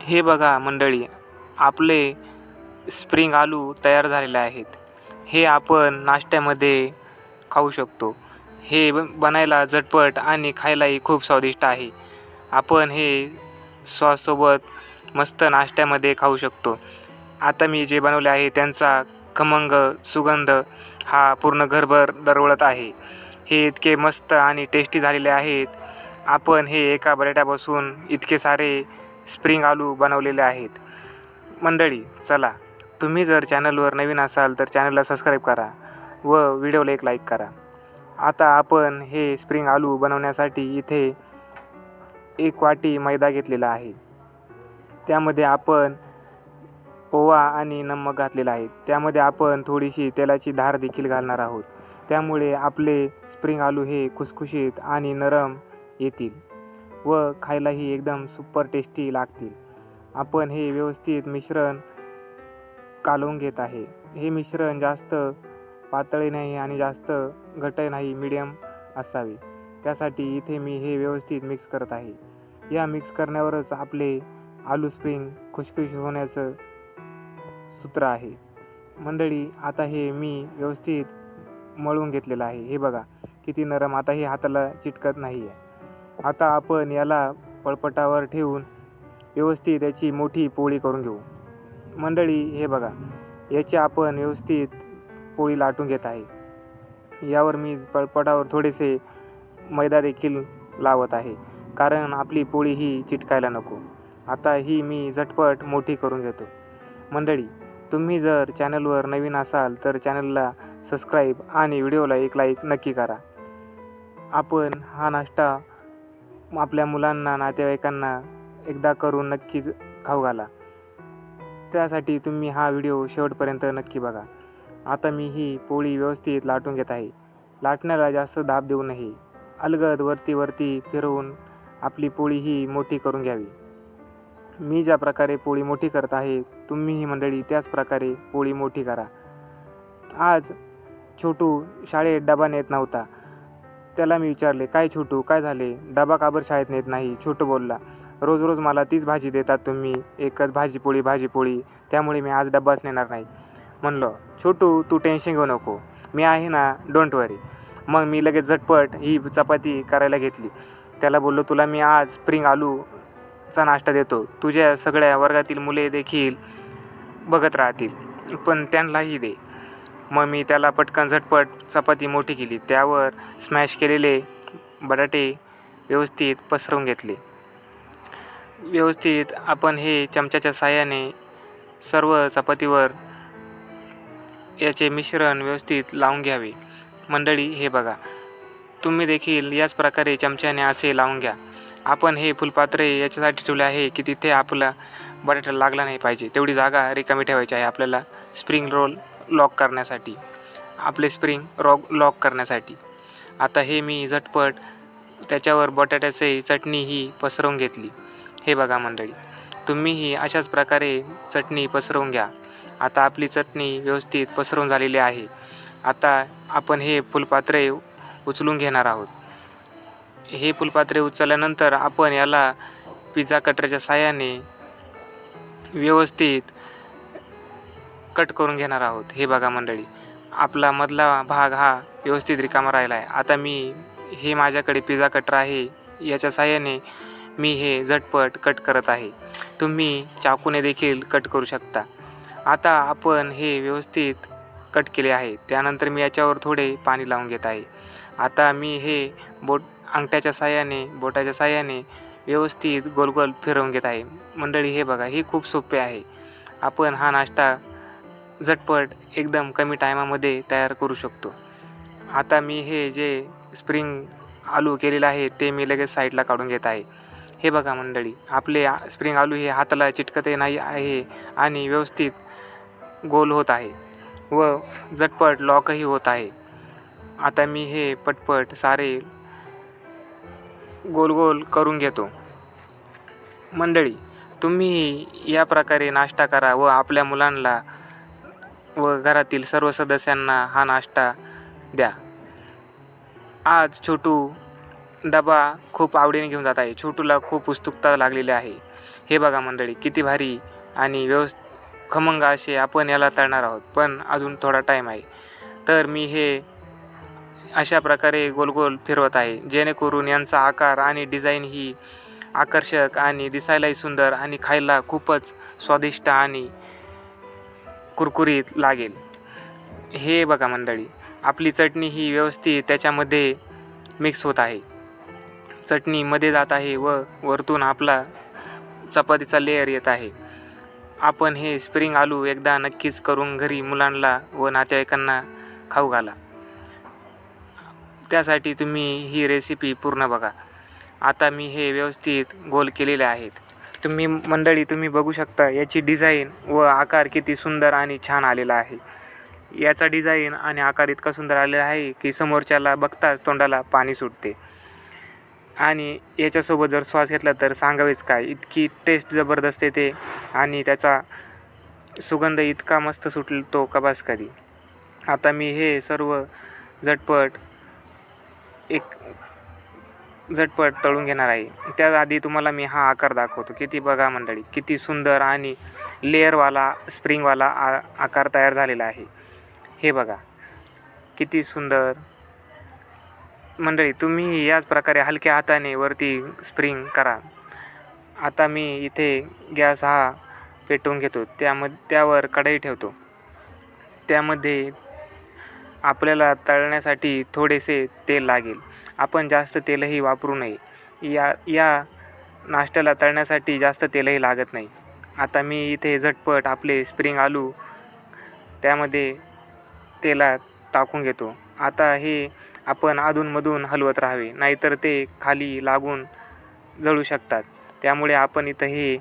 हे बघा मंडळी, आपले स्प्रिंग आलू तयार झालेले आहेत. हे आपण नाश्त्यामध्ये खाऊ शकतो. हे बनायला झटपट आणि खायलाही खूप स्वादिष्ट आहे. आपण हे सॉससोबत मस्त नाश्त्यामध्ये खाऊ शकतो. आता मी जे बनवले आहे त्यांचा खमंग सुगंध हा पूर्ण घरभर दरवळत आहे. हे इतके मस्त आणि टेस्टी झालेले आहेत. आपण हे एका बटाट्यापासून इतके सारे स्प्रिंग आलू बनवलेले आहेत. मंडळी चला, तुम्ही जर चॅनलवर नवीन असाल तर चॅनलला सबस्क्राईब करा व व्हिडिओला एक लाईक करा. आता आपण हे स्प्रिंग आलू बनवण्यासाठी इथे 1 वाटी मैदा घेतलेला आहे. त्यामध्ये आपण ओवा आणि नमक घातलेला आहे. त्यामध्ये आपण थोडीशी तेलाची धार देखील घालणार आहोत. त्यामुळे आपले स्प्रिंग आलू हे खुसखुशीत आणि नरम येतील व खायलाही एकदम सुपर टेस्टी लागतील. आपण हे व्यवस्थित मिश्रण कालवून घेत आहे. हे मिश्रण जास्त पातळ नाही आणि जास्त घट्ट नाही, मीडियम असावे. त्यासाठी इथे मी हे व्यवस्थित मिक्स करत आहे. या मिक्स करण्यावरच आपले आलू स्प्रिंग खुसखुशीत होण्याचं सूत्र आहे. मंडळी आता हे मी व्यवस्थित मळून घेतलेलं आहे. हे बघा किती नरम, आता हे हाताला चिटकत नाही आहे. आता आपण याला पळपटावर ठेवून व्यवस्थित याची मोठी पोळी करून घेऊ. मंडळी हे बघा, याची आपण व्यवस्थित पोळी लाटून घेत आहे. यावर मी पळपटावर थोडेसे मैदा देखील लावत आहे, कारण आपली पोळी ही चिटकायला नको. आता ही मी झटपट मोठी करून घेतो. मंडळी, तुम्ही जर चॅनलवर नवीन असाल तर चॅनलला सबस्क्राईब आणि व्हिडिओला एक लाईक नक्की करा. आपण हा नाश्ता आपल्या मुलांना, नातेवाईकांना एकदा करून नक्कीच खाऊ घाला. त्यासाठी तुम्ही हा व्हिडिओ शेवटपर्यंत नक्की बघा. आता मी ही पोळी व्यवस्थित लाटून घेत आहे. लाटण्याला जास्त दाब देऊ नये. अलगद वरती फिरवून आपली पोळी ही मोठी करून घ्यावी. मी ज्या प्रकारे पोळी मोठी करत आहे, तुम्हीही मंडळी त्याच प्रकारे पोळी मोठी करा. आज छोटू शाळेत डबा नेत नव्हता. त्याला मी विचारले, काय छोटू, काय झाले, डबा का बरं शाळेत नेत नाही? छोटू बोलला, रोज रोज मला तीच भाजी देतात तुम्ही, एकच भाजी पोळी, त्यामुळे मी आज डब्बाच नेणार नाही. म्हणलं, छोटू तू टेन्शन घेऊ नको, मी आहे ना, डोंट वरी. मग मी लगेच झटपट ही चपाती करायला घेतली. त्याला बोललो, तुला मी आज स्प्रिंग आलूचा नाश्ता देतो. तुझ्या सगळ्या वर्गातील मुले देखील बघत राहतील, पण त्यांनाही दे. मग मी त्याला पटकन झटपट चपाती मोठी केली. त्यावर स्मॅश केलेले बटाटे व्यवस्थित पसरवून घेतले. व्यवस्थित आपण हे चमच्याच्या साहाय्याने सर्व चपातीवर याचे मिश्रण व्यवस्थित लावून घ्यावे. मंडळी हे बघा, तुम्ही देखील याच प्रकारे चमच्याने असे लावून घ्या. आपण हे फुलपात्रे याच्यासाठी ठेवले आहे की तिथे आपला बटाटा लागला नाही पाहिजे, तेवढी जागा रिकामी ठेवायची आहे आपल्याला स्प्रिंग रोल लॉक करण्यासाठी, आपले स्प्रिंग लॉक करण्यासाठी. आता हे मी झटपट त्याच्यावर बटाट्याची चटणी ही पसरवून घेतली. हे बघा मंडळी, तुम्हीही अशाच प्रकारे चटणी पसरवून घ्या. आता आपली चटणी व्यवस्थित पसरवून झालेली आहे. आता आपण हे फुलपात्रे उचलून घेणार आहोत. हे फुलपात्रे उचलल्यानंतर आपण याला पिझ्झा कटरच्या साहाय्याने व्यवस्थित कट करून घेणार आहोत. हे बघा मंडळी, आपला मधला भाग हा व्यवस्थित रिकामा राहिला आहे. आता हे माझ्याकडे पिझ्झा कटर आहे, याच्या साहाय्याने मी हे झटपट कट करत आहे. तुम्ही चाकूने देखील कट करू शकता. आता आपण हे व्यवस्थित कट केले आहे. त्यानंतर मी याच्यावर थोडे पाणी लावून घेत आहे. आता मी हे बोटाच्या साहाय्याने व्यवस्थित गोल फिरवून घेत आहे. मंडळी हे बघा, हे खूप सोपे आहे. आपण हा नाश्ता झटपट एकदम कमी टायमामध्ये तयार करू शकतो. आता मी हे जे स्प्रिंग आलू केलेलं आहे ते मी लगेच साईडला काढून घेत आहे. हे बघा मंडळी, आपले स्प्रिंग आलू हे हाताला चिटकतही नाही आहे आणि व्यवस्थित गोल होत आहे व झटपट लॉकही होत आहे. आता मी हे पटपट सारे गोल करून घेतो. मंडळी, तुम्ही या प्रकारे नाश्ता करा व आपल्या मुलांना व घरातील सर्व सदस्यांना हा नाश्ता द्या. आज छोटू डबा खूप आवडीने घेऊन जात आहे. छोटूला खूप उत्सुकता लागलेली आहे. हे बघा मंडळी, किती भारी आणि खमंग असे आपण याला तळणार आहोत, पण अजून थोडा टाईम आहे. तर मी हे अशा प्रकारे गोल गोल फिरवत आहे, जेणेकरून यांचा आकार आणि डिझाईन ही आकर्षक आणि दिसायलाही सुंदर आणि खायला खूपच स्वादिष्ट आणि कुरकुरीत लागेल. हे बघा मंडळी, आपली चटणी ही व्यवस्थित त्याच्यामध्ये मिक्स होत आहे. चटणी मध्ये जात आहे व वरतून आपला चपातीचा लेयर येत आहे. आपण हे स्प्रिंग आलू एकदा नक्कीच करून घरी मुलांना व नातेवाईकांना खाऊ घाला. त्यासाठी तुम्ही ही रेसिपी पूर्ण बघा. आता मी हे व्यवस्थित गोल केलेले आहेत. तुम्ही बघू शकता याची डिझाईन व आकार किती सुंदर आणि छान आलेला आहे. याचा डिझाईन आणि आकार इतका सुंदर आलेला आहे की समोरच्याला बघताच तोंडाला पाणी सुटते. आणि याच्यासोबत जर सॉस घेतला तर सांगावेच काय, इतकी टेस्ट जबरदस्त येते आणि त्याचा सुगंध इतका मस्त सुटतो का बस कधी. आता मी हे सर्व झटपट तळून घेणार आहे. त्याआधी तुम्हाला मी हा आकार दाखवतो. किती बघा मंडळी, किती सुंदर आणि लेअरवाला स्प्रिंगवाला आकार तयार झालेला आहे. हे बघा किती सुंदर. मंडळी तुम्ही याच प्रकारे हलक्या हाताने वरती स्प्रिंग करा. आता मी इथे गॅस हा पेटवून घेतो. त्यावर कढई ठेवतो. त्यामध्ये आपल्याला तळण्यासाठी थोडेसे तेल लागेल. आपण जास्त तेलही वापरू नये. या नाश्त्याला तळण्यासाठी जास्त तेलही लागत नाही. आता मी इथे झटपट आपले स्प्रिंग आलू त्यामध्ये तेलात टाकून घेतो. आता हे आपण अधूनमधून हलवत राहावे, नाहीतर ते खाली लागून जळू शकतात. त्यामुळे आपण इथं हे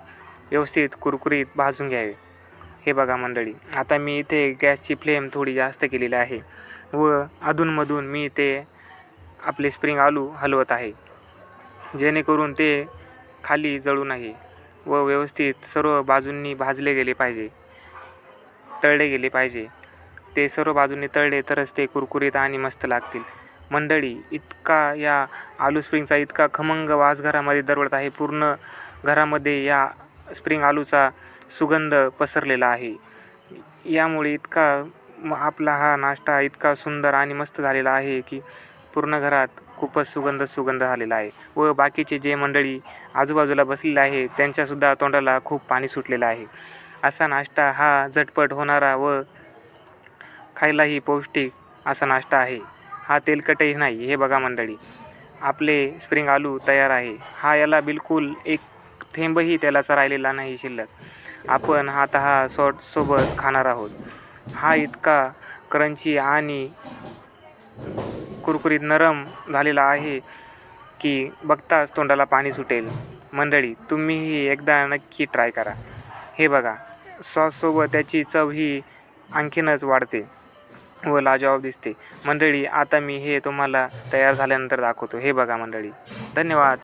व्यवस्थित कुरकुरीत भाजून घ्यावे. हे बघा मंडळी, आता मी इथे गॅसची फ्लेम थोडी जास्त केलेली आहे व अधूनमधून मी ते आपले स्प्रिंग आलू हलवत आहे, जेणेकरून ते खाली जळू नये व व्यवस्थित सर्व बाजूंनी भाजले गेले पाहिजे, तळले गेले पाहिजे. ते सर्व बाजूंनी तळले तरच ते कुरकुरीत आणि मस्त लागतील. मंडळी, या आलू स्प्रिंगचा इतका खमंग वास घरामध्ये दरवळत आहे. पूर्ण घरामध्ये या स्प्रिंग आलूचा सुगंध पसरलेला आहे. यामुळे आपला हा नाश्ता इतका सुंदर आणि मस्त झालेला आहे की पूर्ण घरात खूपच सुगंध झालेला आहे. व बाकीचे जे मंडळी आजूबाजूला बसलेले आहे त्यांच्यासुद्धा तोंडाला खूप पाणी सुटलेलं आहे. असा नाश्ता हा झटपट होणारा व खायलाही पौष्टिक असा नाश्ता आहे. हा तेलकटही नाही. हे बघा मंडळी, आपले स्प्रिंग आलू तयार आहे. याला बिलकुल एक थेंबही तेलाचा राहिलेला नाही शिल्लक. आपण हा सॉससोबत खाणार आहोत. हा इतका क्रंची आणि कुरकुरीत नरम झालेला आहे की बघताच तोंडाला पाणी सुटेल. मंडळी, तुम्हीही एकदा नक्की ट्राय करा. हे बघा, सॉससोबत त्याची चव ही आणखीनच वाढते व लाजवाब दिसते. मंडळी, आता मी हे तुम्हाला तयार झाल्यानंतर दाखवतो. हे बघा मंडळी, धन्यवाद.